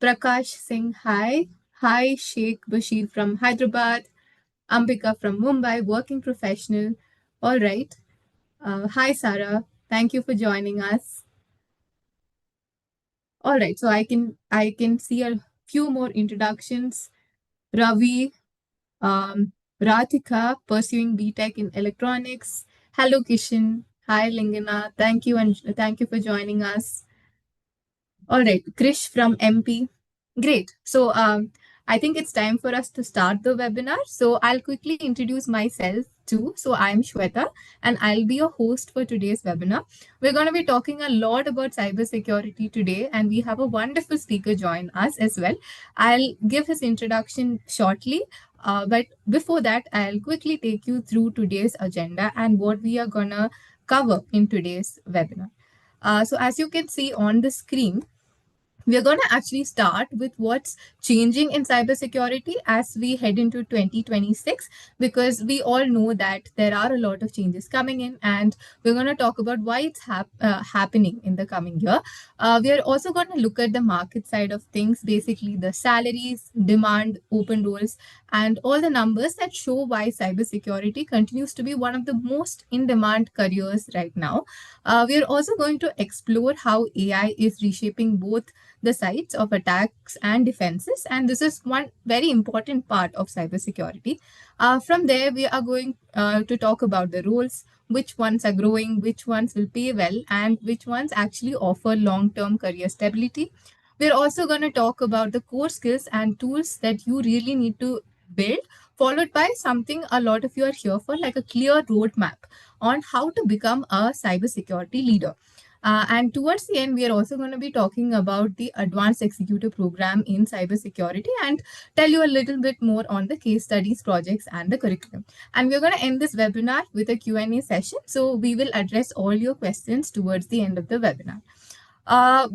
Prakash Singh, hi. Hi, Sheikh Bashir from Hyderabad. Ambika from Mumbai, working professional. All right. Hi, Sarah. Thank you for joining us. All right. So I can see a few more introductions. Ravi, Ratika, pursuing BTech in electronics. Hello, Kishan. Hi, Lingana. Thank you for joining us. All right, Krish from MP. Great. So I think it's time for us to start the webinar. So I'll quickly introduce myself too. So I'm Shweta and I'll be your host for today's webinar. We're going to be talking a lot about cybersecurity today and we have a wonderful speaker join us as well. I'll give his introduction shortly. But before that, I'll quickly take you through today's agenda and what we are going to cover in today's webinar. So as you can see on the screen, we are going to actually start with what's changing in cybersecurity as we head into 2026, because we all know that there are a lot of changes coming in, and we're going to talk about why it's happening in the coming year. We are also going to look at the market side of things, basically the salaries, demand, open roles, and all the numbers that show why cybersecurity continues to be one of the most in demand careers right now. We are also going to explore how AI is reshaping both the sides of attacks and defenses. And this is one very important part of cybersecurity. From there, we are going to talk about the roles, which ones are growing, which ones will pay well, and which ones actually offer long-term career stability. We're also going to talk about the core skills and tools that you really need to build, followed by something a lot of you are here for, like a clear roadmap on how to become a cybersecurity leader. And towards the end, we are also going to be talking about the advanced executive program in cybersecurity and tell you a little bit more on the case studies, projects, and the curriculum. And we're going to end this webinar with a Q&A session. So we will address all your questions towards the end of the webinar.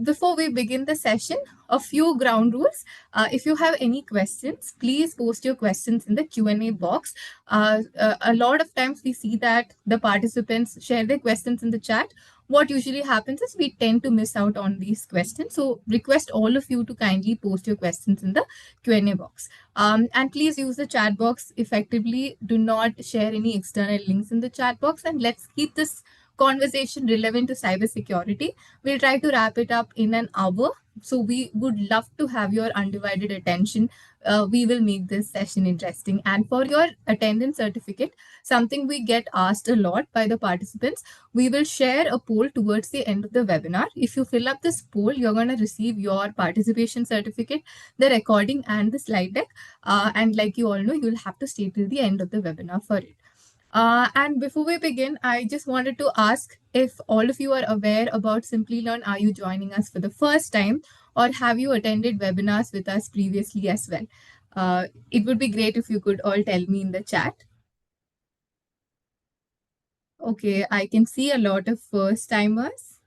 Before we begin the session, a few ground rules. If you have any questions, please post your questions in the Q&A box. A lot of times we see that the participants share their questions in the chat. What usually happens is we tend to miss out on these questions. So request all of you to kindly post your questions in the Q&A box. And please use the chat box effectively. Do not share any external links in the chat box, and let's keep this conversation relevant to cybersecurity. We'll try to wrap it up in an hour. So we would love to have your undivided attention. We will make this session interesting. And for your attendance certificate, something we get asked a lot by the participants, we will share a poll towards the end of the webinar. If you fill up this poll, you're going to receive your participation certificate, the recording, and the slide deck. And like you all know, you'll have to stay till the end of the webinar for it. And before we begin, I just wanted to ask if all of you are aware about Simplilearn. Are you joining us for the first time, or have you attended webinars with us previously as well? It would be great if you could all tell me in the chat. Okay, I can see a lot of first timers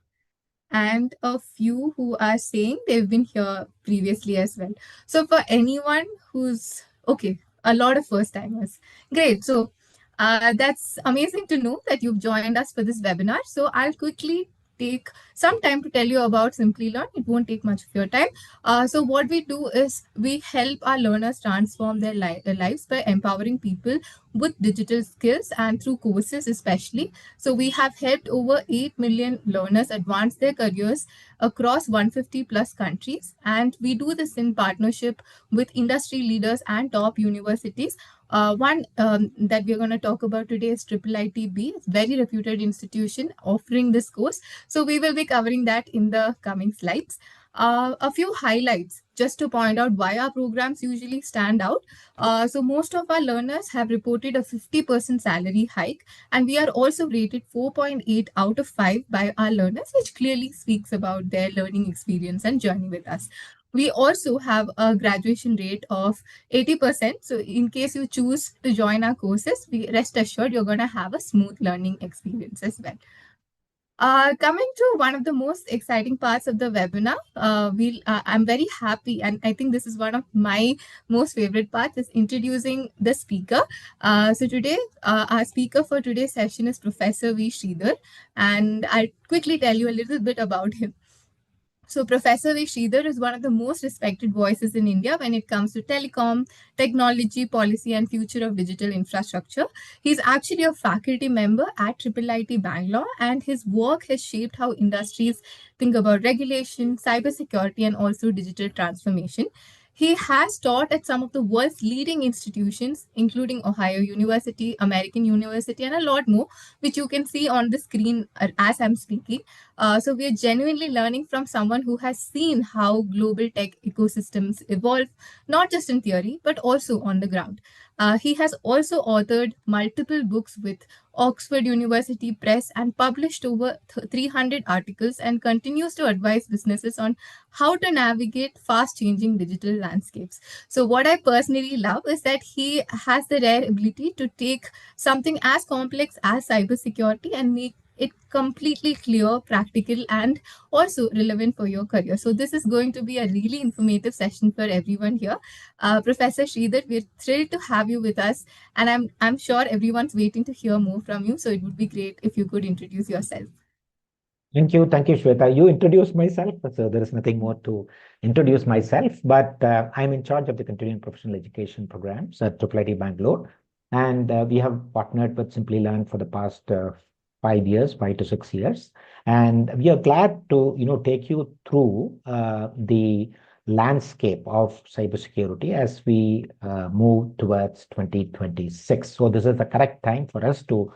and a few who are saying they've been here previously as well. So for anyone who's okay, a lot of first timers. Great. So that's amazing to know that you've joined us for this webinar. So I'll quickly take some time to tell you about Simplilearn. It won't take much of your time. So what we do is we help our learners transform their lives by empowering people with digital skills and through courses especially. So we have helped over 8 million learners advance their careers across 150 plus countries. And we do this in partnership with industry leaders and top universities. One that we're going to talk about today is IIIT, it's a very reputed institution offering this course. So we will be covering that in the coming slides. A few highlights just to point out why our programs usually stand out. So most of our learners have reported a 50% salary hike, and we are also rated 4.8 out of 5 by our learners, which clearly speaks about their learning experience and journey with us. We also have a graduation rate of 80%. So in case you choose to join our courses, we rest assured you're going to have a smooth learning experience as well. Coming to one of the most exciting parts of the webinar, I'm very happy, and I think this is one of my most favorite parts, is introducing the speaker. So today, our speaker for today's session is Professor V. Sridhar, and I'll quickly tell you a little bit about him. So Professor V. Sridhar is one of the most respected voices in India when it comes to telecom, technology, policy, and future of digital infrastructure. He's actually a faculty member at IIIT Bangalore, and his work has shaped how industries think about regulation, cybersecurity, and also digital transformation. He has taught at some of the world's leading institutions, including Ohio University, American University, and a lot more, which you can see on the screen as I'm speaking. So we are genuinely learning from someone who has seen how global tech ecosystems evolve, not just in theory, but also on the ground. He has also authored multiple books with Oxford University Press and published over 300 articles and continues to advise businesses on how to navigate fast changing digital landscapes. So, what I personally love is that he has the rare ability to take something as complex as cybersecurity and make it completely clear, practical, and also relevant for your career. So, this is going to be a really informative session for everyone here. Professor Sridhar, we're thrilled to have you with us, and I'm sure everyone's waiting to hear more from you. So, it would be great if you could introduce yourself. Thank you, Shweta. You introduced myself, so there is nothing more to introduce myself, but I'm in charge of the continuing professional education programs at IIIT Bangalore. And we have partnered with Simplilearn for the past 5 years, 5 to 6 years. And we are glad to, take you through the landscape of cybersecurity as we move towards 2026. So this is the correct time for us to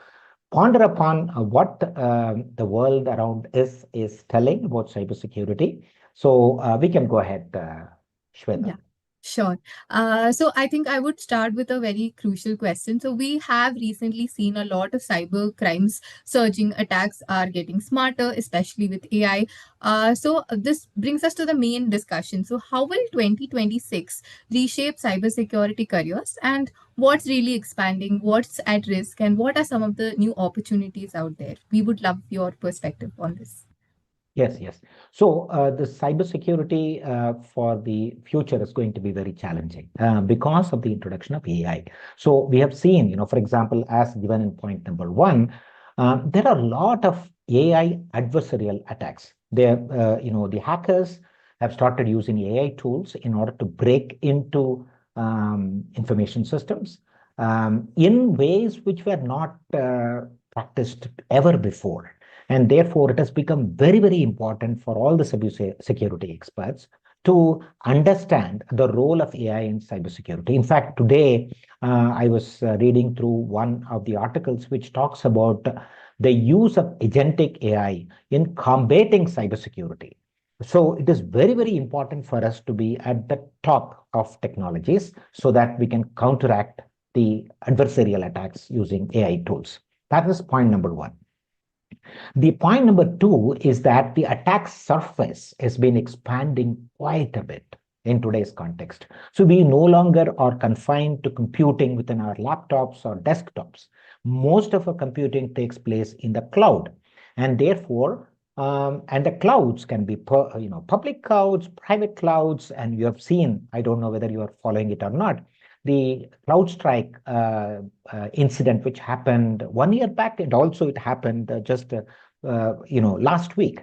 ponder upon what the world around us is telling about cybersecurity. So we can go ahead, Shweta. Yeah, sure. So I think I would start with a very crucial question. So we have recently seen a lot of cyber crimes surging. Attacks are getting smarter, especially with AI. So this brings us to the main discussion. So how will 2026 reshape cybersecurity careers, and what's really expanding, what's at risk, and what are some of the new opportunities out there? We would love your perspective on this. Yes. So the cybersecurity for the future is going to be very challenging because of the introduction of AI. So we have seen, for example, as given in point number one, there are a lot of AI adversarial attacks. The hackers have started using AI tools in order to break into information systems in ways which were not practiced ever before. And therefore, it has become very, very important for all the cybersecurity experts to understand the role of AI in cybersecurity. In fact, today I was reading through one of the articles which talks about the use of agentic AI in combating cybersecurity. So it is very, very important for us to be at the top of technologies so that we can counteract the adversarial attacks using AI tools. That is point number one. The point number two is that the attack surface has been expanding quite a bit in today's context. So we no longer are confined to computing within our laptops or desktops. Most of our computing takes place in the cloud, and therefore, and the clouds can be, public clouds, private clouds, and you have seen. I don't know whether you are following it or not, the CrowdStrike incident, which happened 1 year back, and also it happened just last week.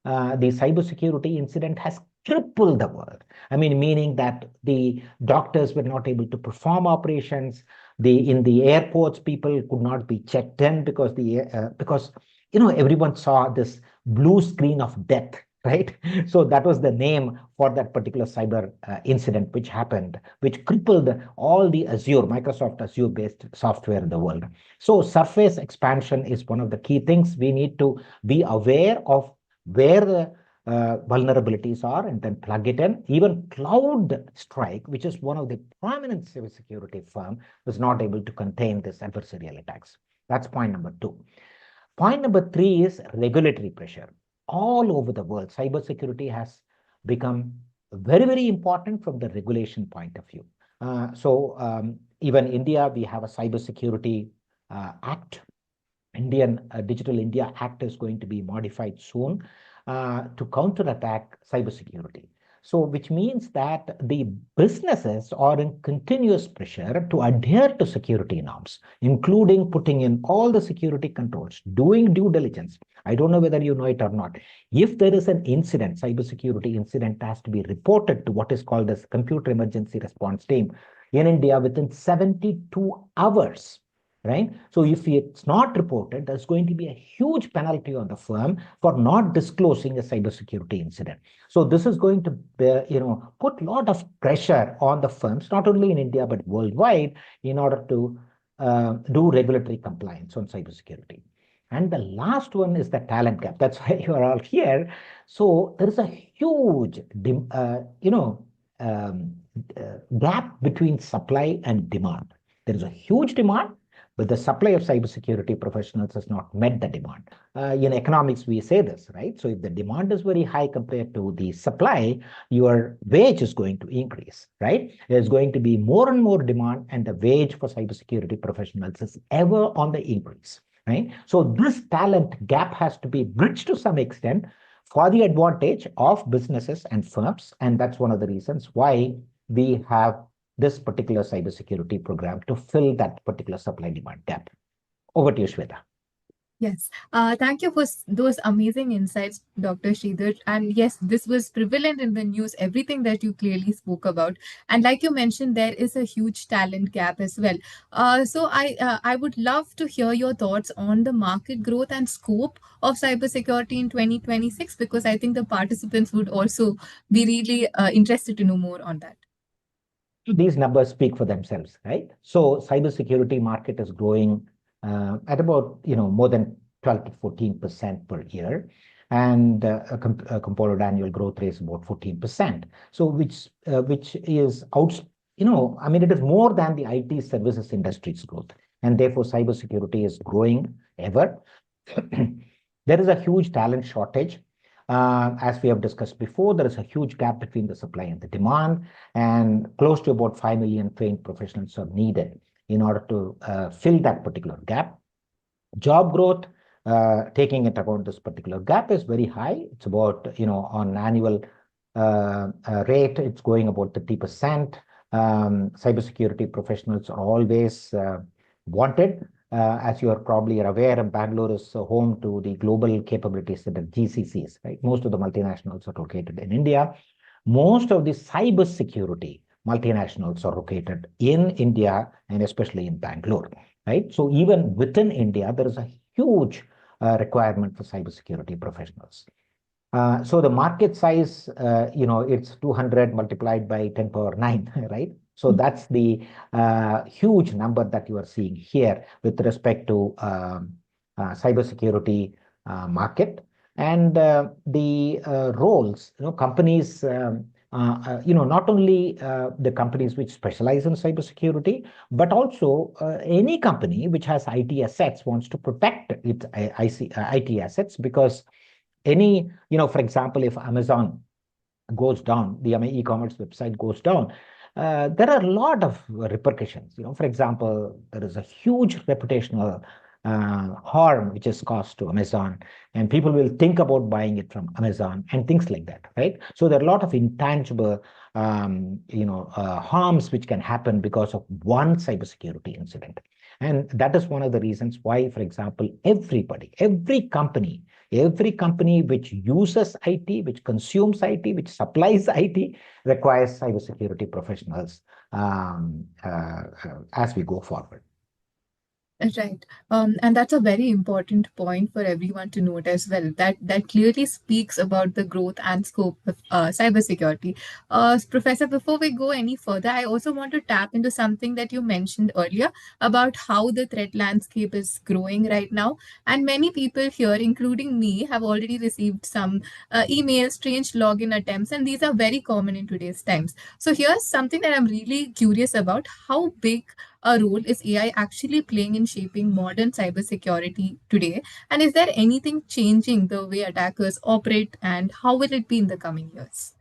The cybersecurity incident has crippled the world. I mean, meaning that the doctors were not able to perform operations. In the airports, people could not be checked in because everyone saw this blue screen of death, right? So that was the name for that particular cyber incident which happened, which crippled all the Microsoft Azure-based software in the world. So surface expansion is one of the key things. We need to be aware of where the vulnerabilities are and then plug it in. Even CloudStrike, which is one of the prominent cybersecurity firm, was not able to contain this adversarial attacks. That's point number two. Point number three is regulatory pressure. All over the world, cybersecurity has become very, very important from the regulation point of view. Even India, we have a cybersecurity act. Indian Digital India Act is going to be modified soon to counterattack cybersecurity. So which means that the businesses are in continuous pressure to adhere to security norms, including putting in all the security controls, doing due diligence. I don't know whether you know it or not. If there is an incident, cybersecurity incident has to be reported to what is called as Computer Emergency Response Team in India within 72 hours, right? So if it's not reported, there's going to be a huge penalty on the firm for not disclosing a cybersecurity incident. So this is going to put a lot of pressure on the firms, not only in India, but worldwide, in order to do regulatory compliance on cybersecurity. And the last one is the talent gap. That's why you are all here. So there is a huge, gap between supply and demand. There is a huge demand, but the supply of cybersecurity professionals has not met the demand. In economics, we say this, right? So if the demand is very high compared to the supply, your wage is going to increase, right? There's going to be more and more demand, and the wage for cybersecurity professionals is ever on the increase, right? So this talent gap has to be bridged to some extent for the advantage of businesses and firms. And that's one of the reasons why we have this particular cybersecurity program to fill that particular supply demand gap. Over to you, Shweta. Yes. Thank you for those amazing insights, Dr. Sridhar. And yes, this was prevalent in the news, everything that you clearly spoke about. And like you mentioned, there is a huge talent gap as well. So I would love to hear your thoughts on the market growth and scope of cybersecurity in 2026, because I think the participants would also be really interested to know more on that. These numbers speak for themselves, right? So cybersecurity market is growing at about more than 12 to 14% per year, and a compounded annual growth rate is about 14%. So which is out, I mean, it is more than the IT services industry's growth, and therefore cybersecurity is growing ever. There is a huge talent shortage. As we have discussed before, there is a huge gap between the supply and the demand, and close to about 5 million trained professionals are needed in order to fill that particular gap. Job growth, taking into account this particular gap, is very high. It's about, on annual rate, it's going about 30%. Cybersecurity professionals are always wanted. As you are probably aware, Bangalore is home to the Global Capability Center, GCCs, right? Most of the multinationals are located in India. Most of the cybersecurity multinationals are located in India, and especially in Bangalore, right? So even within India, there is a huge requirement for cybersecurity professionals. So the market size, it's 200 multiplied by 10 power 9, right? So that's the huge number that you are seeing here with respect to cybersecurity market. And the roles, companies, not only the companies which specialize in cybersecurity, but also any company which has IT assets wants to protect its IT assets, because for example, if Amazon goes down, the e-commerce website goes down, there are a lot of repercussions. For example, there is a huge reputational harm which is caused to Amazon, and people will think about buying it from Amazon and things like that, right? So there are a lot of intangible, harms which can happen because of one cybersecurity incident. And that is one of the reasons why, for example, every company which uses IT, which consumes IT, which supplies IT, requires cybersecurity professionals as we go forward. Right. And that's a very important point for everyone to note as well. That clearly speaks about the growth and scope of cybersecurity. Professor, before we go any further, I also want to tap into something that you mentioned earlier about how the threat landscape is growing right now. And many people here, including me, have already received some emails, strange login attempts, and these are very common in today's times. So here's something that I'm really curious about. How big a role is AI actually playing in shaping modern cybersecurity today? And is there anything changing the way attackers operate, and how will it be in the coming years?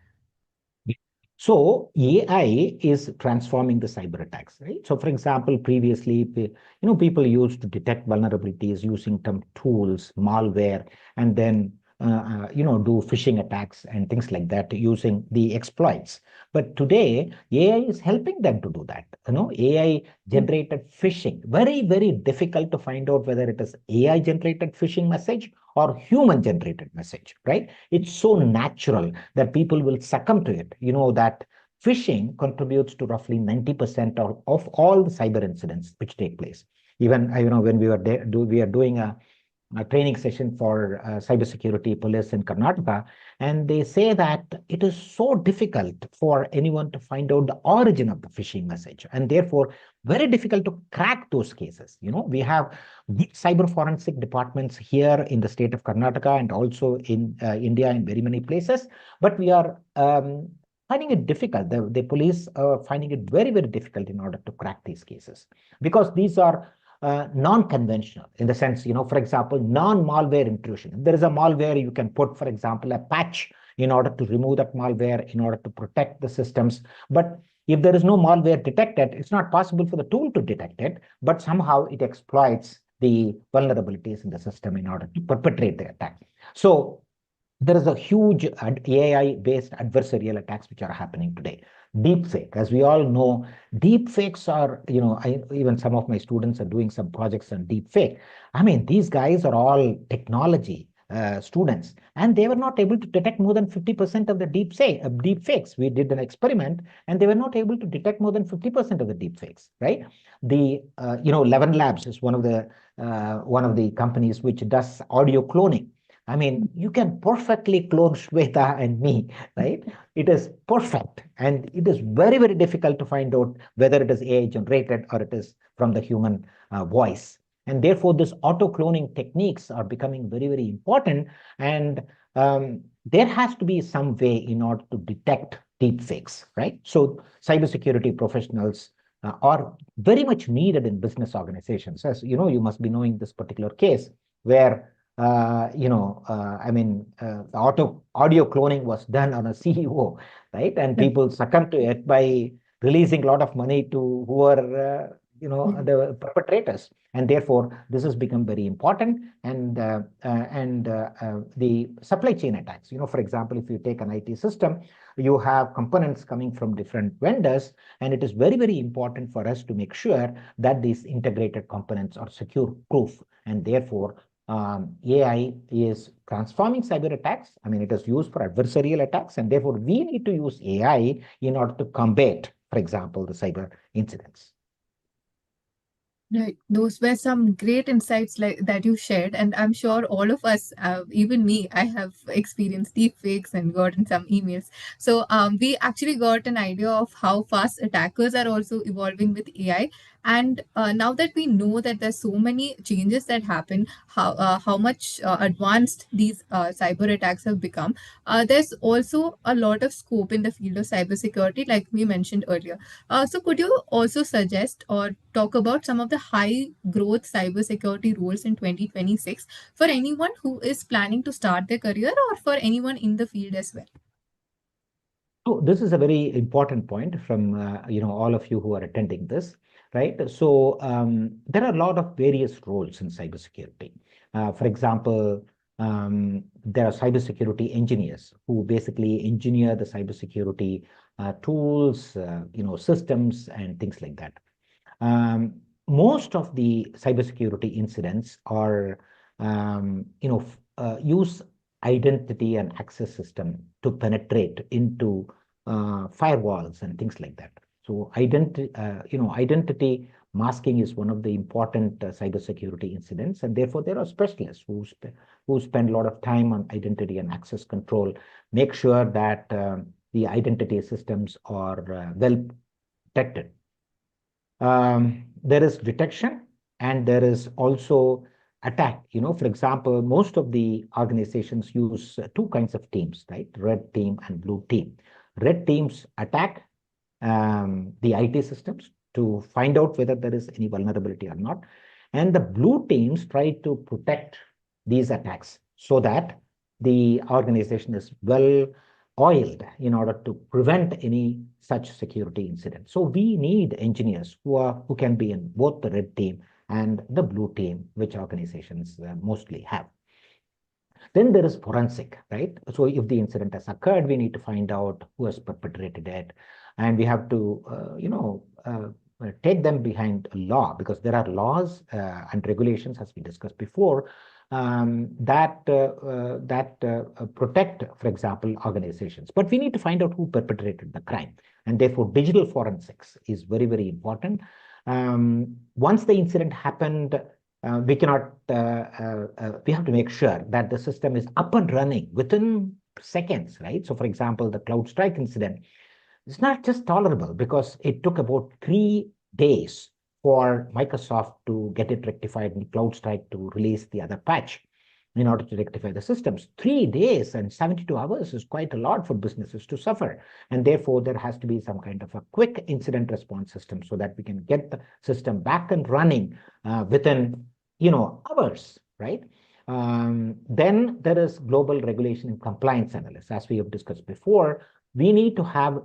So AI is transforming the cyber attacks, right? So for example, previously, people used to detect vulnerabilities using some tools, malware, and then do phishing attacks and things like that using the exploits. But today, AI is helping them to do that. AI generated phishing, very, very difficult to find out whether it is AI generated phishing message or human generated message, right? It's so natural that people will succumb to it. You know that phishing contributes to roughly 90% of all the cyber incidents which take place. Even, when we are doing a training session for cybersecurity police in Karnataka, and they say that it is so difficult for anyone to find out the origin of the phishing message, and therefore very difficult to crack those cases. We have cyber forensic departments here in the state of Karnataka and also in India in very many places, but we are finding it difficult. The police are finding it very, very difficult in order to crack these cases because these are non-conventional in the sense, for example, non-malware intrusion. If there is a malware, you can put, for example, a patch in order to remove that malware, in order to protect the systems. But if there is no malware detected, it's not possible for the tool to detect it, but somehow it exploits the vulnerabilities in the system in order to perpetrate the attack. So there is a huge AI-based adversarial attacks which are happening today. Deepfake, as we all know, deepfakes are, even some of my students are doing some projects on deepfake. I mean, these guys are all technology students, and they were not able to detect more than 50% of the deepfakes. We did an experiment, and they were not able to detect more than 50% of the deepfakes, right? The, 11 Labs is one of the companies which does audio cloning. I mean, you can perfectly clone Shweta and me, right? It is perfect. And it is very, very difficult to find out whether it is AI generated or it is from the human voice. And therefore, this auto cloning techniques are becoming very, very important. And there has to be some way in order to detect deep fakes, right? So cybersecurity professionals are very much needed in business organizations. As you know, you must be knowing this particular case where the audio cloning was done on a CEO, right? And Yeah. people succumbed to it by releasing a lot of money to who are, the perpetrators. And therefore, this has become very important. And the supply chain attacks, for example, if you take an IT system, you have components coming from different vendors, and it is very, very important for us to make sure that these integrated components are secure proof. And therefore, AI is transforming cyber attacks. I mean, it is used for adversarial attacks, and therefore we need to use AI in order to combat, for example, the cyber incidents. Right. Those were some great insights like that you shared, and I'm sure all of us, even me, I have experienced deep fakes and gotten some emails. So we actually got an idea of how fast attackers are also evolving with AI. And now that we know that there's so many changes that happen, how much advanced these cyber attacks have become, there's also a lot of scope in the field of cybersecurity, like we mentioned earlier. So could you also suggest or talk about some of the high growth cybersecurity roles in 2026 for anyone who is planning to start their career or for anyone in the field as well? So this is a very important point from all of you who are attending this, right? So there are a lot of various roles in cybersecurity. For example, there are cybersecurity engineers who basically engineer the cybersecurity tools, systems, and things like that. Most of the cybersecurity incidents are, use identity and access system to penetrate into firewalls and things like that. So identity masking is one of the important cybersecurity incidents, and therefore there are specialists who spend a lot of time on identity and access control, make sure that the identity systems are well protected. There is detection and there is also attack. For example, most of the organizations use two kinds of teams, right? Red team and blue team. Red teams attack the IT systems to find out whether there is any vulnerability or not. And the blue teams try to protect these attacks so that the organization is well oiled in order to prevent any such security incident. So we need engineers who can be in both the red team and the blue team, which organizations mostly have. Then there is forensic, right? So if the incident has occurred, we need to find out who has perpetrated it, and we have to, take them behind law, because there are laws and regulations, as we discussed before, that protect, for example, organizations. But we need to find out who perpetrated the crime, and therefore digital forensics is very, very important. Once the incident happened, we cannot. We have to make sure that the system is up and running within seconds, right? So, for example, the CrowdStrike incident, it's not just tolerable because it took about 3 days for Microsoft to get it rectified and CrowdStrike to release the other patch in order to rectify the systems. 3 days and 72 hours is quite a lot for businesses to suffer. And therefore, there has to be some kind of a quick incident response system so that we can get the system back and running within, hours, right? Then there is global regulation and compliance analysis. As we have discussed before, we need to have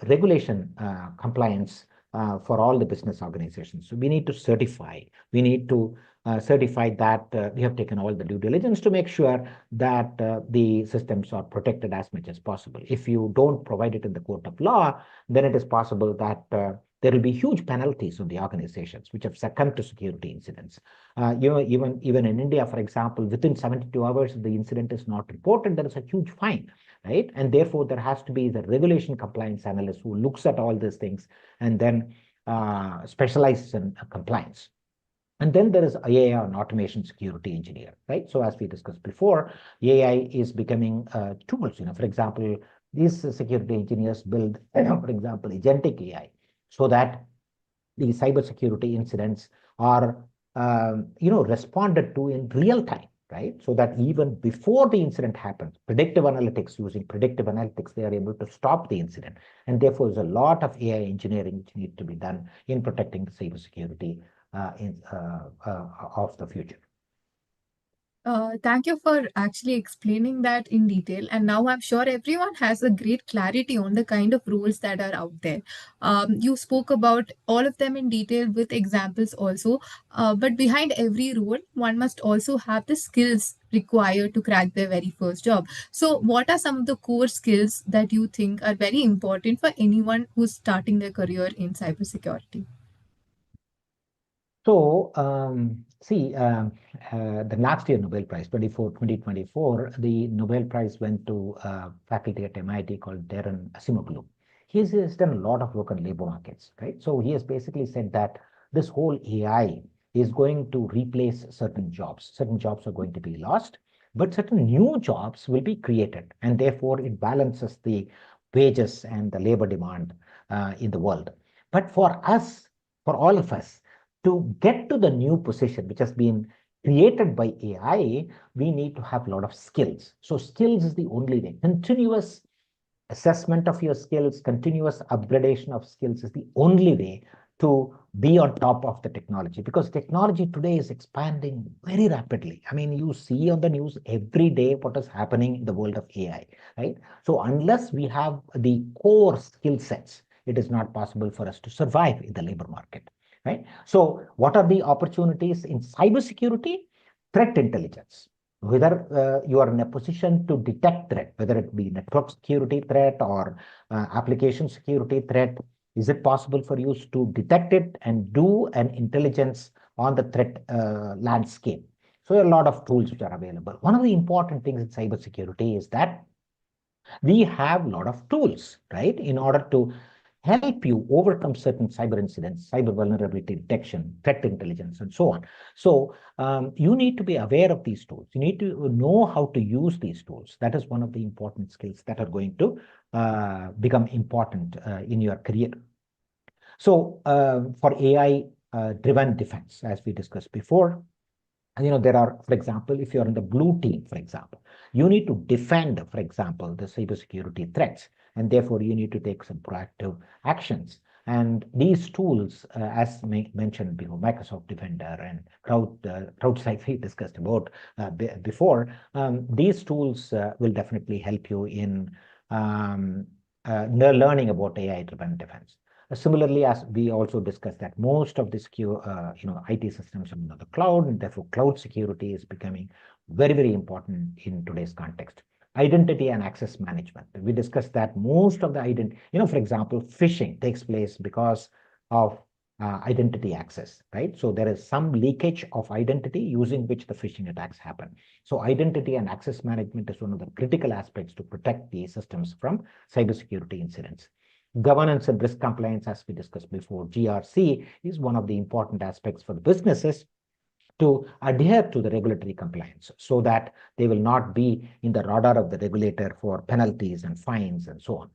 regulation compliance for all the business organizations. So we need to certify. We need to certify that we have taken all the due diligence to make sure that the systems are protected as much as possible. If you don't provide it in the court of law, then it is possible that there will be huge penalties on the organizations which have succumbed to security incidents. Even in India, for example, within 72 hours, if the incident is not reported, there is a huge fine, right? And therefore, there has to be the regulation compliance analyst who looks at all these things and then specializes in compliance. And then there is AI, an automation security engineer, right? So as we discussed before, AI is becoming tools. For example, these security engineers build, for example, agentic AI, so that the cybersecurity incidents are, responded to in real time, right? So that even before the incident happens, using predictive analytics, they are able to stop the incident. And therefore, there's a lot of AI engineering which needs to be done in protecting the cybersecurity of the future. Thank you for actually explaining that in detail. And now I'm sure everyone has a great clarity on the kind of rules that are out there. You spoke about all of them in detail with examples also. But behind every rule, one must also have the skills required to crack their very first job. So, what are some of the core skills that you think are very important for anyone who's starting their career in cybersecurity? So, see, the last year Nobel Prize, 2024, the Nobel Prize went to faculty at MIT called Darren Asimoglu. He's done a lot of work on labor markets, right? So he has basically said that this whole AI is going to replace certain jobs. Certain jobs are going to be lost, but certain new jobs will be created. And therefore, it balances the wages and the labor demand in the world. But for us, for all of us, to get to the new position which has been created by AI, we need to have a lot of skills. So skills is the only way. Continuous assessment of your skills, continuous upgradation of skills is the only way to be on top of the technology, because technology today is expanding very rapidly. I mean, you see on the news every day what is happening in the world of AI, right? So unless we have the core skill sets, it is not possible for us to survive in the labor market, right? So what are the opportunities in cybersecurity? Threat intelligence. Whether you are in a position to detect threat, whether it be network security threat or application security threat, is it possible for you to detect it and do an intelligence on the threat landscape? So there are a lot of tools which are available. One of the important things in cybersecurity is that we have a lot of tools, right, in order to help you overcome certain cyber incidents, cyber vulnerability detection, threat intelligence, and so on. So you need to be aware of these tools. You need to know how to use these tools. That is one of the important skills that are going to become important in your career. So for AI driven defense, as we discussed before, there are, for example, if you're in the blue team, for example, you need to defend, for example, the cybersecurity threats, and therefore you need to take some proactive actions. And these tools, as mentioned before, Microsoft Defender and CrowdStrike we discussed about before, these tools will definitely help you in learning about AI-driven defense. Similarly, as we also discussed that most of the IT systems are on the cloud, and therefore cloud security is becoming very, very important in today's context. Identity and access management. We discussed that most of the identity, for example, phishing takes place because of identity access, right? So there is some leakage of identity using which the phishing attacks happen. So identity and access management is one of the critical aspects to protect the systems from cybersecurity incidents. Governance and risk compliance, as we discussed before, GRC is one of the important aspects for the businesses to adhere to the regulatory compliance so that they will not be in the radar of the regulator for penalties and fines and so on.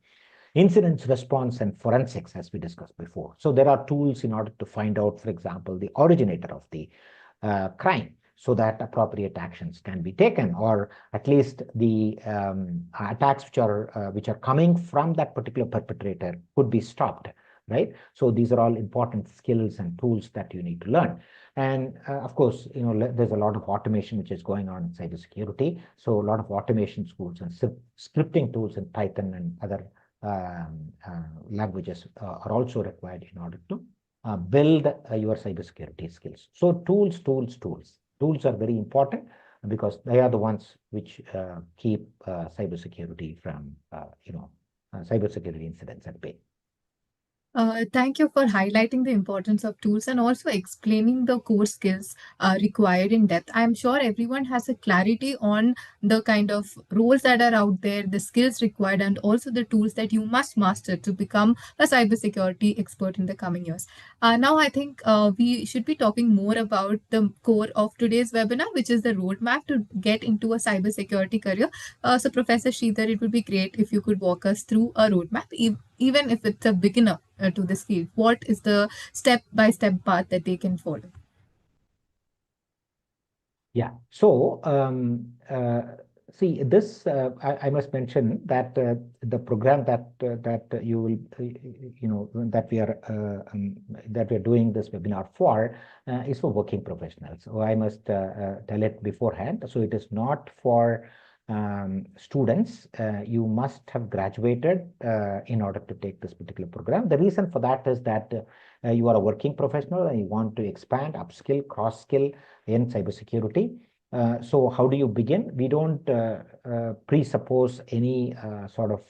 Incident response and forensics, as we discussed before. So there are tools in order to find out, for example, the originator of the crime so that appropriate actions can be taken, or at least the attacks which are coming from that particular perpetrator could be stopped, right? So these are all important skills and tools that you need to learn. And of course, there's a lot of automation which is going on in cybersecurity. So a lot of automation tools and scripting tools in Python and other languages are also required in order to build your cybersecurity skills. So tools. Tools are very important because they are the ones which keep cybersecurity from, cybersecurity incidents at bay. Thank you for highlighting the importance of tools and also explaining the core skills required in depth. I'm sure everyone has a clarity on the kind of roles that are out there, the skills required, and also the tools that you must master to become a cybersecurity expert in the coming years. Now, I think we should be talking more about the core of today's webinar, which is the roadmap to get into a cybersecurity career. So, Professor Sridhar, it would be great if you could walk us through a roadmap, even if it's a beginner to this field. What is the step-by-step path that they can follow? Yeah. So, see, this I must mention that the program that you will, that we are doing this webinar for is for working professionals. So I must tell it beforehand. So it is not for students. You must have graduated in order to take this particular program. The reason for that is that you are a working professional and you want to expand, upskill, cross-skill in cybersecurity. So how do you begin? We don't presuppose any sort of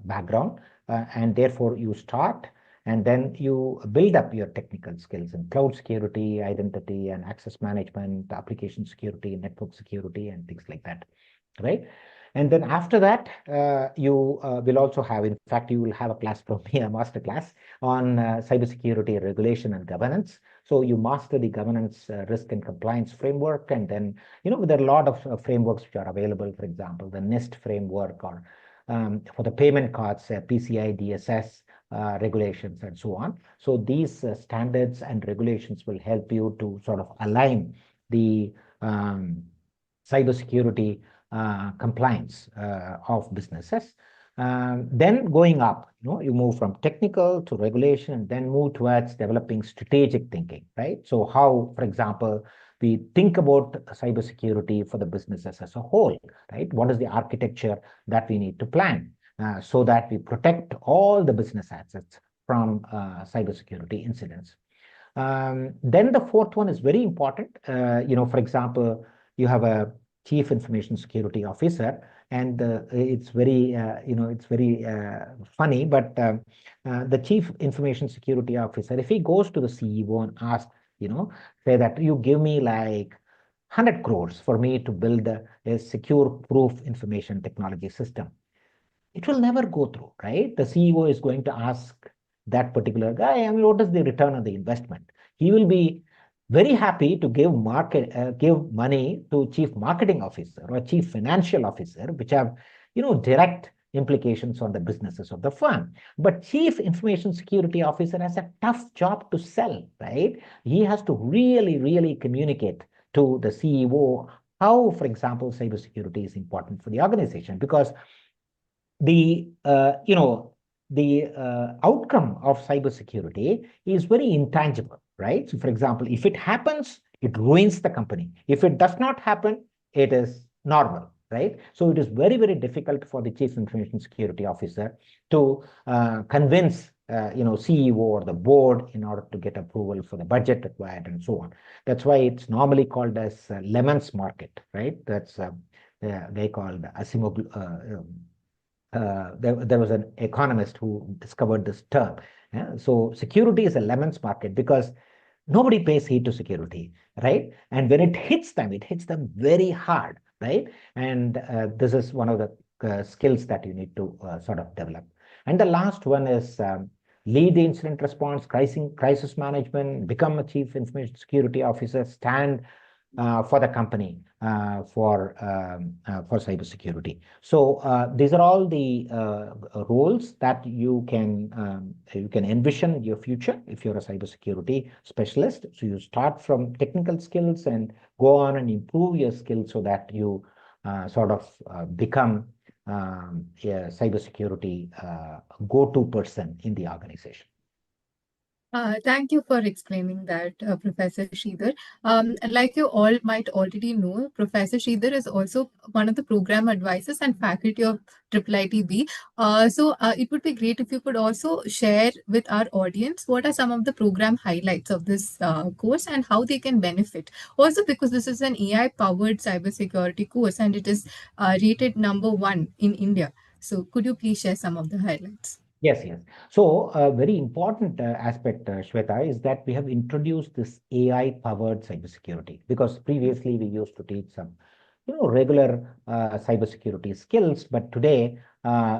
background, and therefore you start and then you build up your technical skills in cloud security, identity and access management, application security, network security, and things like that, right? And then after that, you will also have, in fact, you will have a class from me, a master class on cybersecurity regulation and governance. So you master the governance, risk and compliance framework. And then, there are a lot of frameworks which are available, for example, the NIST framework, or for the payment cards, PCI DSS regulations and so on. So these standards and regulations will help you to sort of align the cybersecurity compliance of businesses. Then going up, you move from technical to regulation and then move towards developing strategic thinking, right? So how, for example, we think about cybersecurity for the businesses as a whole, right? What is the architecture that we need to plan so that we protect all the business assets from cybersecurity incidents? Then the fourth one is very important. For example, you have a chief information security officer, and it's very, funny, but the chief information security officer, if he goes to the CEO and asks, say that you give me like 100 crores for me to build a secure proof information technology system, it will never go through, right? The CEO is going to ask that particular guy, I mean, what is the return on the investment? He will be very happy to give money to chief marketing officer or chief financial officer, which have, direct implications on the businesses of the firm. But chief information security officer has a tough job to sell, right? He has to really, really communicate to the CEO how, for example, cybersecurity is important for the organization, because the outcome of cybersecurity is very intangible, right? So, for example, if it happens, it ruins the company. If it does not happen, it is normal, right? So it is very, very difficult for the chief information security officer to convince CEO or the board in order to get approval for the budget required and so on. That's why it's normally called as lemons market, right? That's they called Asimov. There was an economist who discovered this term. Yeah? So security is a lemons market because nobody pays heed to security, right? And when it hits them very hard, right? And this is one of the skills that you need to sort of develop. And the last one is lead the incident response, crisis management, become a chief information security officer, stand for the company for cybersecurity. So these are all the roles that you can envision in your future if you're a cybersecurity specialist. So you start from technical skills and go on and improve your skills so that you sort of become a cybersecurity go-to person in the organization. Thank you for explaining that, Professor Sridhar. Like you all might already know, Professor Sridhar is also one of the program advisors and faculty of IIIT. So it would be great if you could also share with our audience what are some of the program highlights of this course and how they can benefit. Also, because this is an AI-powered cybersecurity course and it is rated #1 in India. So could you please share some of the highlights? Yes, yes. So a very important aspect, Shweta, is that we have introduced this AI-powered cybersecurity because previously we used to teach some, regular cybersecurity skills, but today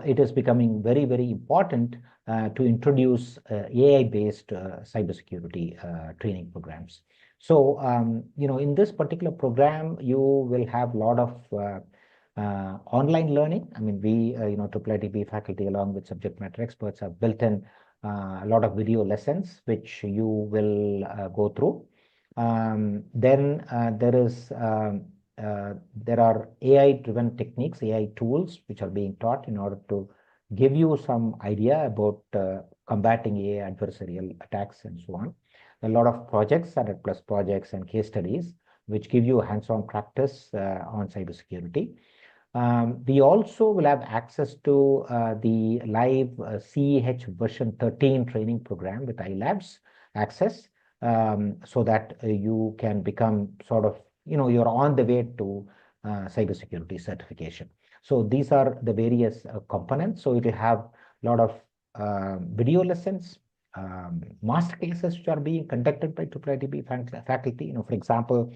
it is becoming very, very important to introduce AI-based cybersecurity training programs. So, in this particular program, you will have a lot of online learning. I mean, we, IIIT faculty along with subject matter experts have built in a lot of video lessons, which you will go through. Then there are AI-driven techniques, AI tools, which are being taught in order to give you some idea about combating AI adversarial attacks and so on. A lot of projects, 100+ projects and case studies, which give you hands-on practice on cybersecurity. We also will have access to the live CEH version 13 training program with iLabs access so that you can become sort of, you're on the way to cybersecurity certification. So these are the various components. So it will have a lot of video lessons, master classes which are being conducted by IIIT faculty. For example,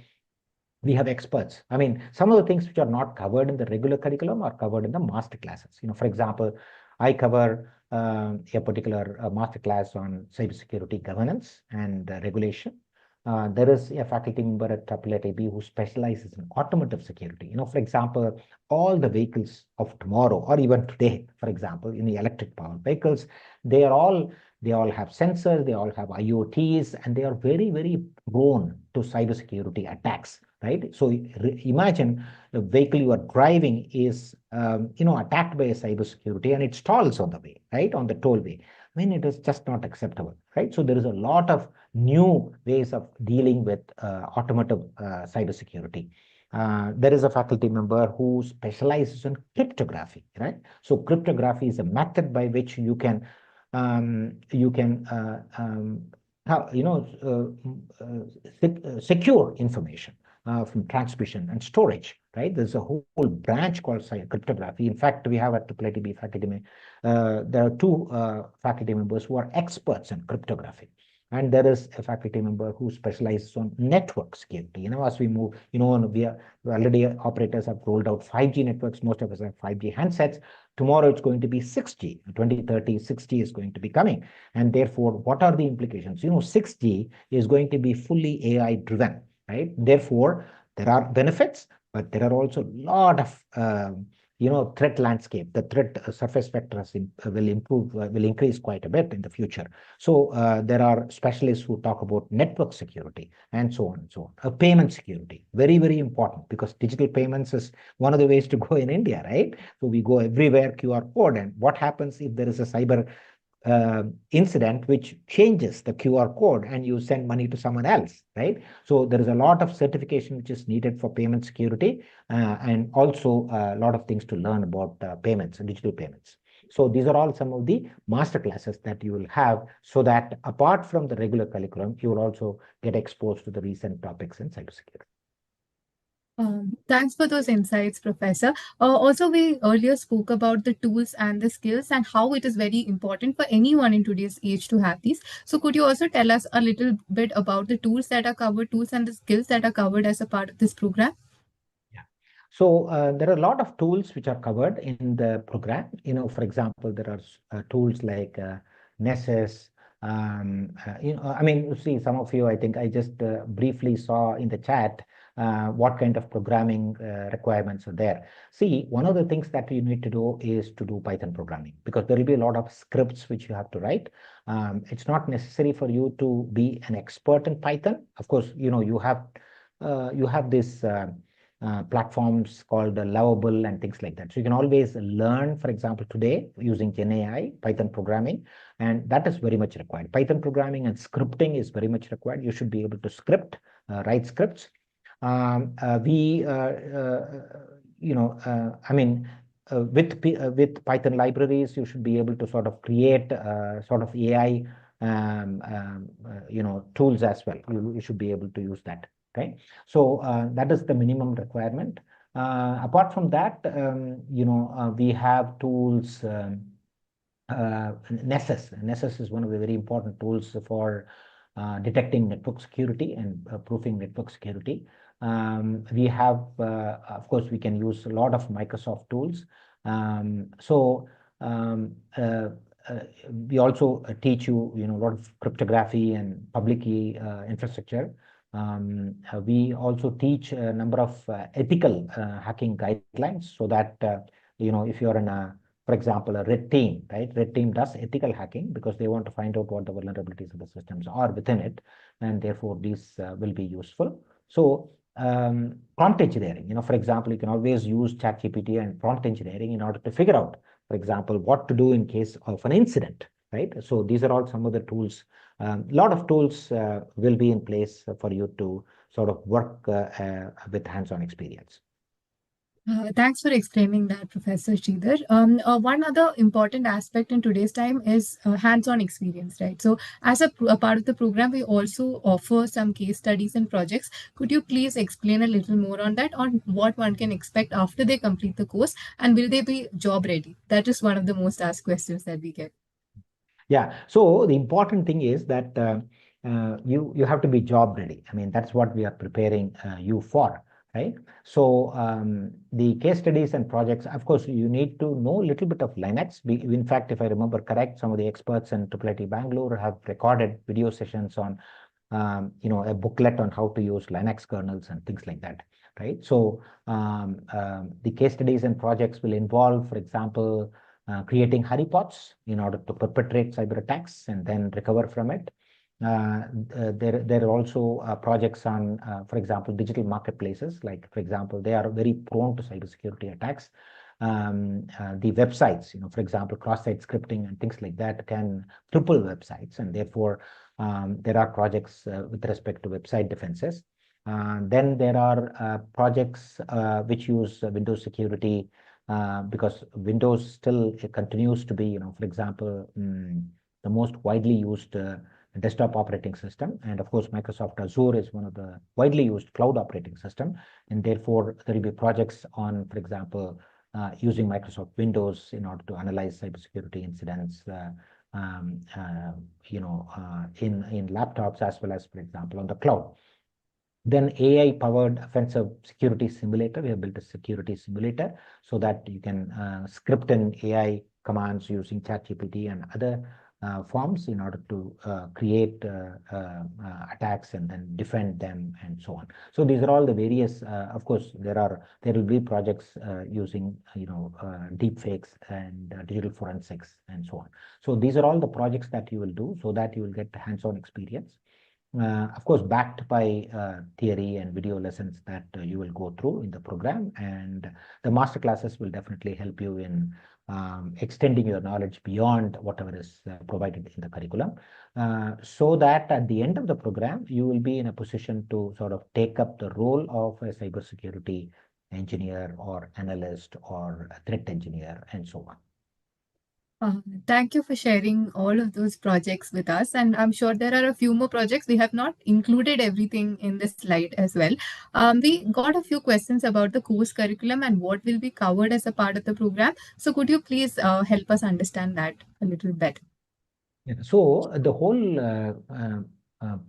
we have experts. I mean, some of the things which are not covered in the regular curriculum are covered in the master classes. For example, I cover a particular master class on cybersecurity governance and regulation. There is a faculty member at IIIT who specializes in automotive security. For example, all the vehicles of tomorrow or even today, for example, in the electric powered vehicles, they all have sensors, they all have IoTs, and they are very, very prone to cybersecurity attacks, right? So imagine the vehicle you are driving is, attacked by a cybersecurity and it stalls on the way, right? On the tollway. I mean, it is just not acceptable, right? So there is a lot of new ways of dealing with automotive cybersecurity. There is a faculty member who specializes in cryptography, right? So cryptography is a method by which you can secure information from transmission and storage, right? There's a whole branch called cryptography. In fact, we have at IIIT faculty, there are two faculty members who are experts in cryptography. And there is a faculty member who specializes on network security. As we move, we are already operators have rolled out 5G networks. Most of us have 5G handsets. Tomorrow it's going to be 6G. 2030, 6G is going to be coming. And therefore, what are the implications? 6G is going to be fully AI driven, right? Therefore, there are benefits, but there are also a lot of threat landscape. The threat surface vectors will increase quite a bit in the future. So there are specialists who talk about network security and so on and so on. Payment security, very, very important because digital payments is one of the ways to go in India, right? So we go everywhere QR code. And what happens if there is a cyber incident which changes the QR code and you send money to someone else, right? So there is a lot of certification which is needed for payment security and also a lot of things to learn about payments and digital payments. So these are all some of the master classes that you will have, so that apart from the regular curriculum, you will also get exposed to the recent topics in cybersecurity. Thanks for those insights, Professor. Also, we earlier spoke about the tools and the skills and how it is very important for anyone in today's age to have these. So, could you also tell us a little bit about the tools that are covered, tools and the skills that are covered as a part of this program? Yeah. So there are a lot of tools which are covered in the program. For example, there are tools like Nessus. I mean, you see, some of you, I think I just briefly saw in the chat what kind of programming requirements are there. See, one of the things that you need to do is to do Python programming, because there will be a lot of scripts which you have to write. It's not necessary for you to be an expert in Python. Of course, you have this. Platforms called Lovable and things like that. So you can always learn, for example, today using GenAI, Python programming, and that is very much required. Python programming and scripting is very much required. You should be able to write scripts. I mean, with Python libraries, you should be able to sort of create sort of AI, tools as well. You should be able to use that. Right. So that is the minimum requirement. Apart from that, we have tools. Nessus. Nessus is one of the very important tools for detecting network security and proofing network security. We have, of course, we can use a lot of Microsoft tools. So we also teach you, a lot of cryptography and public key infrastructure. We also teach a number of ethical hacking guidelines, so that if you're in for example, a red team, right? Red team does ethical hacking because they want to find out what the vulnerabilities of the systems are within it, and therefore these will be useful. So prompt engineering, for example, you can always use ChatGPT and prompt engineering in order to figure out, for example, what to do in case of an incident, right? So these are all some of the tools. A lot of tools will be in place for you to sort of work with hands-on experience. Thanks for explaining that, Professor Sridhar. One other important aspect in today's time is hands-on experience, right? So, as a part of the program, we also offer some case studies and projects. Could you please explain a little more on that, on what one can expect after they complete the course, and will they be job ready? That is one of the most asked questions that we get. Yeah. So the important thing is that you have to be job ready. I mean, that's what we are preparing you for, right? So the case studies and projects, of course, you need to know a little bit of Linux. In fact, if I remember correct, some of the experts in IIIT Bangalore have recorded video sessions on, a booklet on how to use Linux kernels and things like that, right? So the case studies and projects will involve, for example, creating honeypots in order to perpetrate cyber attacks and then recover from it. There are also projects on, for example, digital marketplaces. Like, for example, they are very prone to cybersecurity attacks. The websites, for example, cross-site scripting and things like that can cripple websites, and therefore there are projects with respect to website defenses. Then there are projects which use Windows security, because Windows still continues to be, for example, the most widely used desktop operating system. And of course, Microsoft Azure is one of the widely used cloud operating system. And therefore, there will be projects on, for example, using Microsoft Windows in order to analyze cybersecurity incidents, in laptops, as well as, for example, on the cloud. Then AI-powered offensive security simulator. We have built a security simulator so that you can script in AI commands using ChatGPT and other forms in order to create attacks and then defend them and so on. So these are all the various. Of course, there will be projects using deep fakes and digital forensics and so on. So these are all the projects that you will do so that you will get hands-on experience. Of course, backed by theory and video lessons that you will go through in the program. And the master classes will definitely help you in extending your knowledge beyond whatever is provided in the curriculum, so that at the end of the program, you will be in a position to sort of take up the role of a cybersecurity engineer or analyst or a threat engineer and so on. Thank you for sharing all of those projects with us. And I'm sure there are a few more projects. We have not included everything in this slide as well. We got a few questions about the course curriculum and what will be covered as a part of the program. So, could you please help us understand that a little better? Yeah. So the whole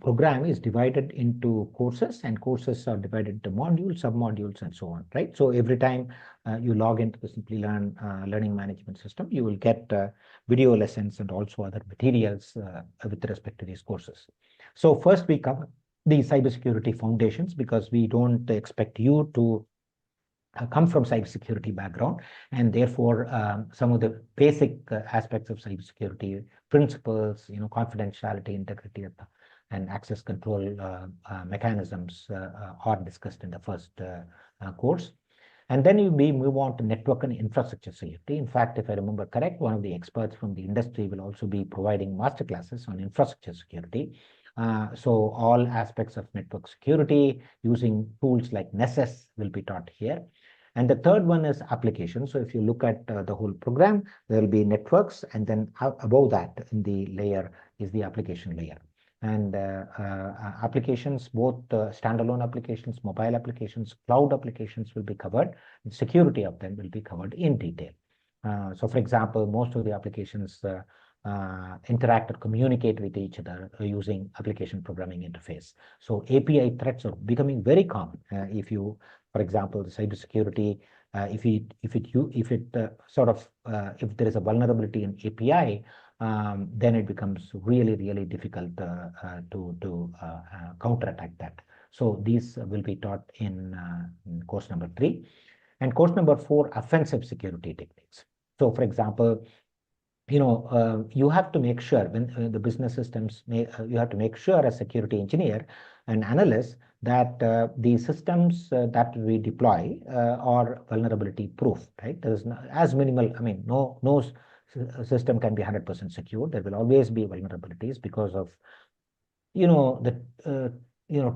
program is divided into courses, and courses are divided into modules, submodules, and so on, right? So every time you log into the Simplilearn learning management system, you will get video lessons and also other materials with respect to these courses. So first we cover the cybersecurity foundations, because we don't expect you to come from cybersecurity background, and therefore some of the basic aspects of cybersecurity principles, confidentiality, integrity, and access control mechanisms are discussed in the first course. And then we move on to network and infrastructure security. In fact, if I remember correct, one of the experts from the industry will also be providing masterclasses on infrastructure security. So all aspects of network security using tools like Nessus will be taught here. And the third one is application. So if you look at the whole program, there will be networks, and then above that in the layer is the application layer. And applications, both standalone applications, mobile applications, cloud applications will be covered. And security of them will be covered in detail. So for example, most of the applications interact or communicate with each other using application programming interface. So API threats are becoming very common. If you, for example, the cybersecurity, if there is a vulnerability in API, then it becomes really, really difficult to counterattack that. So these will be taught in course number 3. And course number 4, offensive security techniques. So for example, you have to make sure when the business systems, you have to make sure as security engineer and analyst that the systems that we deploy are vulnerability proof, right? There is as minimal, no system can be 100% secure. There will always be vulnerabilities because of the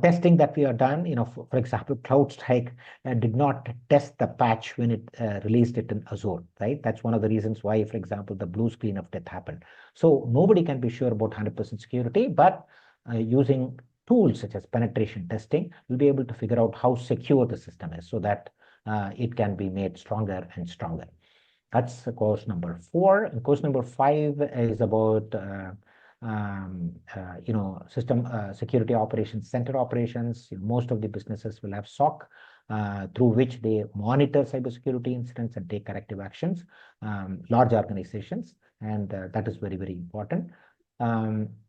testing that we have done. For example, CloudStrike did not test the patch when it released it in Azure, right? That's one of the reasons why, for example, the blue screen of death happened. So nobody can be sure about 100% security, but using tools such as penetration testing, we'll be able to figure out how secure the system is so that it can be made stronger and stronger. That's course number 4. And course number 5 is about system security operations, center operations. Most of the businesses will have SOC through which they monitor cybersecurity incidents and take corrective actions, large organizations, and that is very, very important.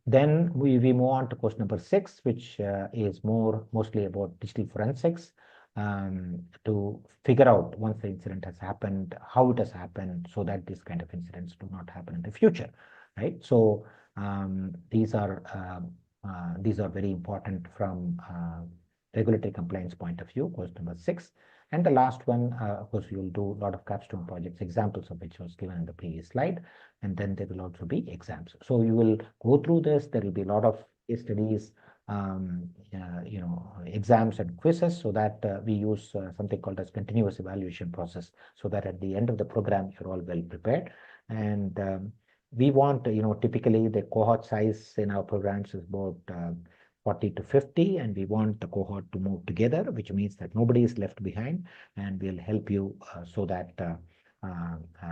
Then we move on to course number 6, which is mostly about digital forensics, to figure out once the incident has happened, how it has happened, so that these kind of incidents do not happen in the future, right? So these are very important from regulatory compliance point of view, course number 6. And the last one, of course, we will do a lot of capstone projects, examples of which was given in the previous slide. And then there will also be exams. So you will go through this. There will be a lot of case studies, exams and quizzes, so that we use something called as continuous evaluation process, so that at the end of the program, you're all well prepared. And we want, typically the cohort size in our programs is about 40 to 50, and we want the cohort to move together, which means that nobody is left behind, and we'll help you so that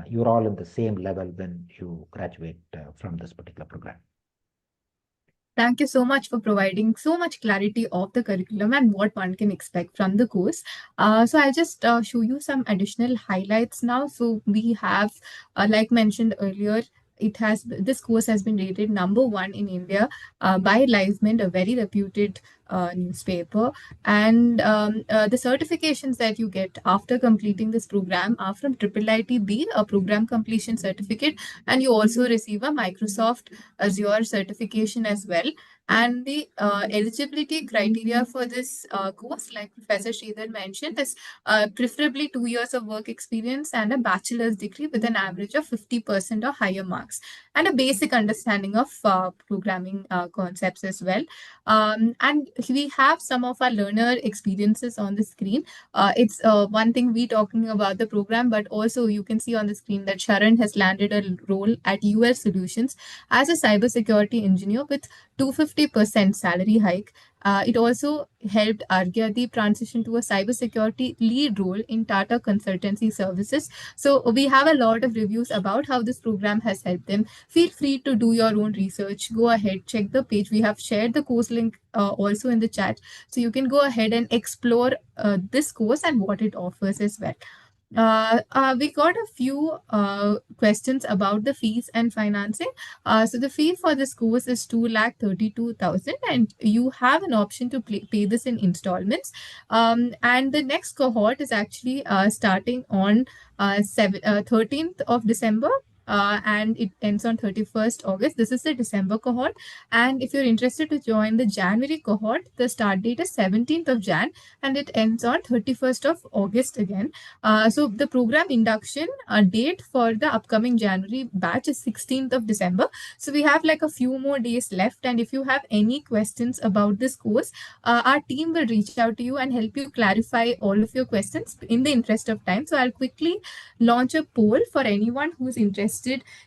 you're all in the same level when you graduate from this particular program. Thank you so much for providing so much clarity of the curriculum and what one can expect from the course. So I'll just show you some additional highlights now. So we have, like mentioned earlier, this course has been rated #1 in India by Livement, a very reputed newspaper. And the certifications that you get after completing this program are from IIIT, a program completion certificate, and you also receive a Microsoft Azure certification as well. And the eligibility criteria for this course, like Professor Sridhar mentioned, is preferably 2 years of work experience and a bachelor's degree with an average of 50% or higher marks, and a basic understanding of programming concepts as well. And we have some of our learner experiences on the screen. It's one thing we talking about the program, but also you can see on the screen that Sharan has landed a role at US Solutions as a cybersecurity engineer with 250% salary hike. It also helped Argyadeep transition to a cybersecurity lead role in Tata Consultancy Services. So we have a lot of reviews about how this program has helped them. Feel free to do your own research. Go ahead, check the page. We have shared the course link also in the chat. So you can go ahead and explore this course and what it offers as well. We got a few questions about the fees and financing. So the fee for this course is 2,32,000, and you have an option to pay this in installments. And the next cohort is actually starting on 13th of December. And it ends on 31st August. This is the December cohort. And if you're interested to join the January cohort, the start date is 17th of Jan and it ends on 31st of August again. So the program induction date for the upcoming January batch is 16th of December. So we have like a few more days left. And if you have any questions about this course, our team will reach out to you and help you clarify all of your questions in the interest of time. So I'll quickly launch a poll for anyone who's interested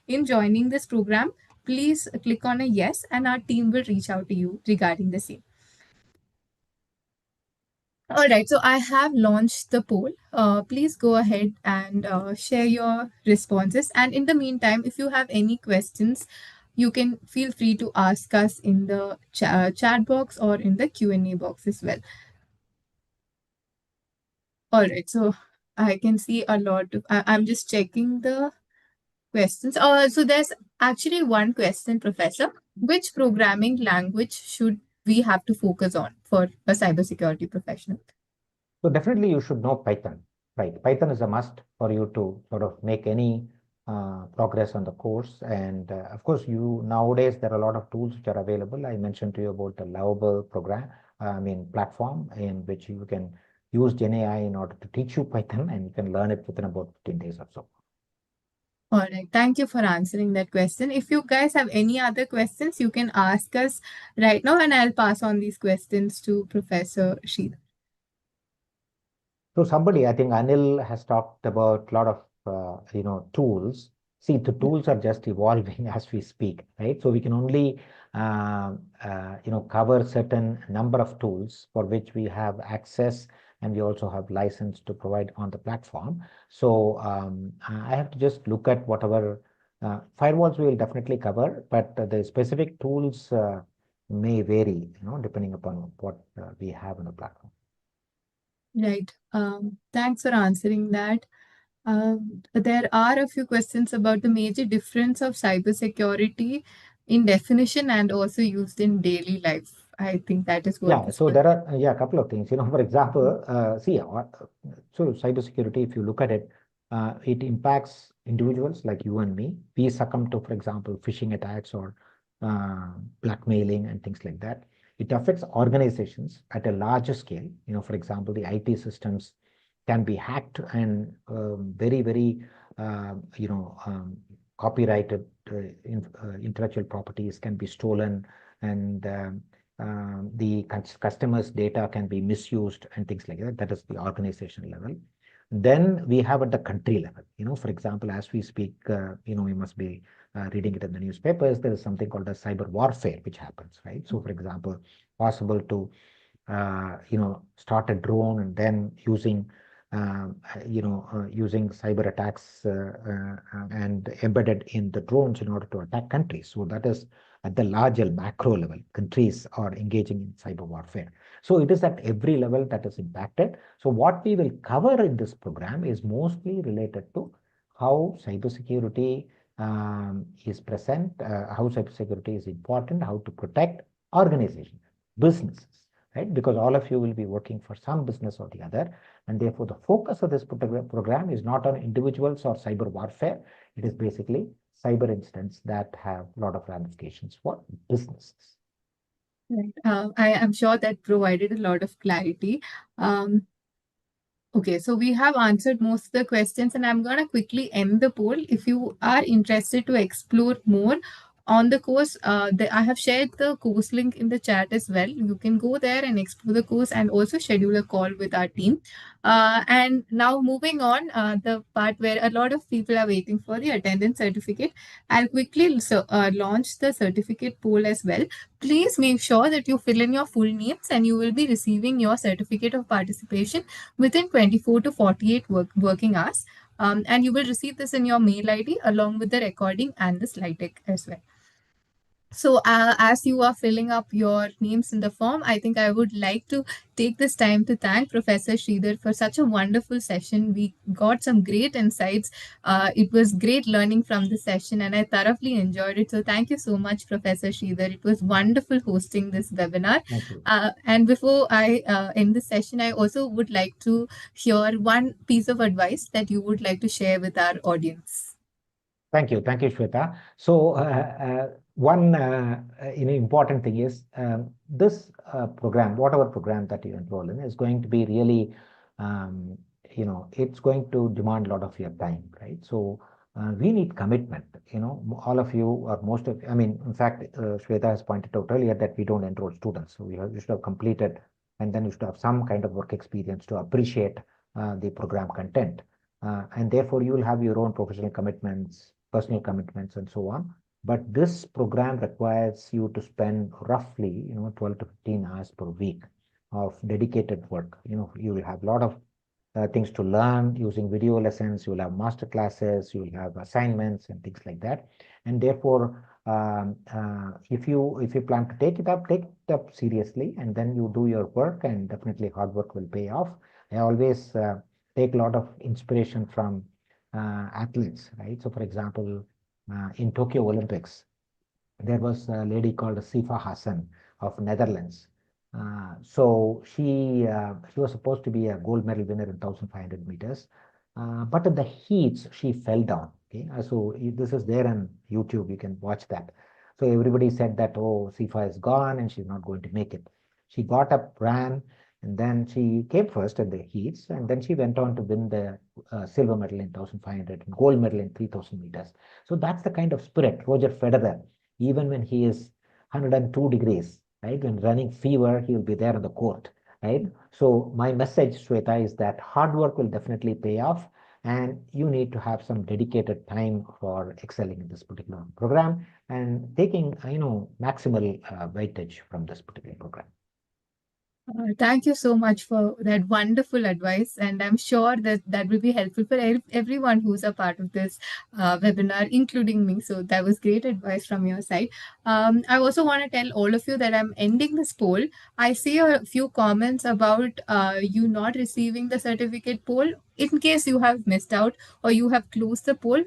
in joining this program. Please click on a yes, and our team will reach out to you regarding the same. All right, so I have launched the poll. Please go ahead and share your responses. And in the meantime, if you have any questions, you can feel free to ask us in the chat box or in the Q&A box as well. All right, so I can see a lot of, I'm just checking the questions. So there's actually one question, Professor. Which programming language should we have to focus on for a cybersecurity professional? So definitely you should know Python, right? Python is a must for you to sort of make any progress on the course. And of course, you nowadays there are a lot of tools which are available. I mentioned to you about the Lovable program, platform in which you can use GenAI in order to teach you Python, and you can learn it within about 15 days or so. All right. Thank you for answering that question. If you guys have any other questions, you can ask us right now, and I'll pass on these questions to Professor Sheet. So somebody, I think Anil has talked about a lot of tools. See, the tools are just evolving as we speak, right? So we can only cover certain number of tools for which we have access, and we also have license to provide on the platform. So I have to just look at whatever firewalls we will definitely cover, but the specific tools may vary, depending upon what we have on the platform. Right. Thanks for answering that. There are a few questions about the major difference of cybersecurity in definition and also used in daily life. I think that is what Yeah, this so was. there are a couple of things. For example, so cybersecurity, if you look at it, it impacts individuals like you and me. We succumb to, for example, phishing attacks or blackmailing and things like that. It affects organizations at a larger scale. For example, the IT systems can be hacked, and very, very, copyrighted intellectual properties can be stolen, and the customers' data can be misused and things like that. That is the organization level. Then we have at the country level. For example, as we speak, we must be reading it in the newspapers. There is something called a cyber warfare which happens, right? So, for example, possible to start a drone and then using using cyber attacks and embedded in the drones in order to attack countries. So that is at the larger macro level. Countries are engaging in cyber warfare. So it is at every level that is impacted. So what we will cover in this program is mostly related to how cybersecurity is present, how cybersecurity is important, how to protect organizations, businesses, right? Because all of you will be working for some business or the other. And therefore, the focus of this program is not on individuals or cyber warfare. It is basically cyber incidents that have a lot of ramifications for businesses. Right. I am sure that provided a lot of clarity. Okay, so we have answered most of the questions, and I'm going to quickly end the poll. If you are interested to explore more on the course, I have shared the course link in the chat as well. You can go there and explore the course and also schedule a call with our team. And now moving on, the part where a lot of people are waiting for the attendance certificate. I'll quickly launch the certificate poll as well. Please make sure that you fill in your full names and you will be receiving your certificate of participation within 24 to 48 working hours. And you will receive this in your mail ID along with the recording and the slide deck as well. So, as you are filling up your names in the form, I think I would like to take this time to thank Professor Sridhar for such a wonderful session. We got some great insights. It was great learning from the session, and I thoroughly enjoyed it. So, thank you so much, Professor Sridhar. It was wonderful hosting this webinar. Thank you. And before I end the session, I also would like to hear one piece of advice that you would like to share with our audience. Thank you. Thank you, Shweta. So one important thing is this program, whatever program that you enroll in, is going to be really, it's going to demand a lot of your time, right? So we need commitment. All of you or most of, I mean, in fact, Shweta has pointed out earlier that we don't enroll students. So you should have completed, and then you should have some kind of work experience to appreciate the program content. And therefore, you will have your own professional commitments, personal commitments, and so on. But this program requires you to spend roughly, 12 to 15 hours per week of dedicated work. You will have a lot of things to learn using video lessons. You will have master classes. You will have assignments and things like that. And therefore, if you plan to take it up seriously, and then you do your work, and definitely hard work will pay off. I always take a lot of inspiration from athletes, right? So, for example, in Tokyo Olympics, there was a lady called Sifa Hassan of Netherlands. She was supposed to be a gold medal winner in 1,500 meters, but in the heats she fell down. Okay, so this is there on YouTube. You can watch that. So everybody said that, oh, Sifa is gone and she's not going to make it. She got up, ran, and then she came first in the heats, and then she went on to win the silver medal in 1,500 and gold medal in 3,000 meters. So that's the kind of spirit. Roger Federer, even when he is 102 degrees, right, when running fever, he will be there on the court, right? So my message, Shweta, is that hard work will definitely pay off, and you need to have some dedicated time for excelling in this particular program and taking, maximal weightage from this particular program. Thank you so much for that wonderful advice, and I'm sure that that will be helpful for everyone who's a part of this webinar, including me. So that was great advice from your side. I also want to tell all of you that I'm ending this poll. I see a few comments about you not receiving the certificate poll. In case you have missed out or you have closed the poll,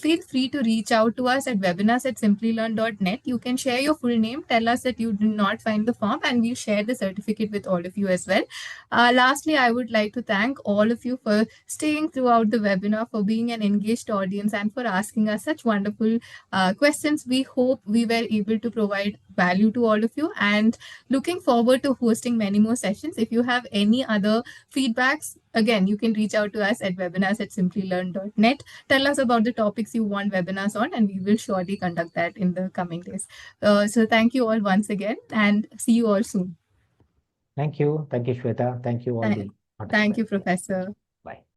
feel free to reach out to us at webinars@simplilearn.net. You can share your full name, tell us that you did not find the form, and we'll share the certificate with all of you as well. Lastly, I would like to thank all of you for staying throughout the webinar, for being an engaged audience, and for asking us such wonderful questions. We hope we were able to provide value to all of you, and looking forward to hosting many more sessions. If you have any other feedbacks, again, you can reach out to us at webinars@simplilearn.net. Tell us about the topics you want webinars on, and we will surely conduct that in the coming days. So thank you all once again, and see you all soon. Thank you. Thank you, Shweta. Thank you, all Th- the Thank you, participants. Professor. Bye.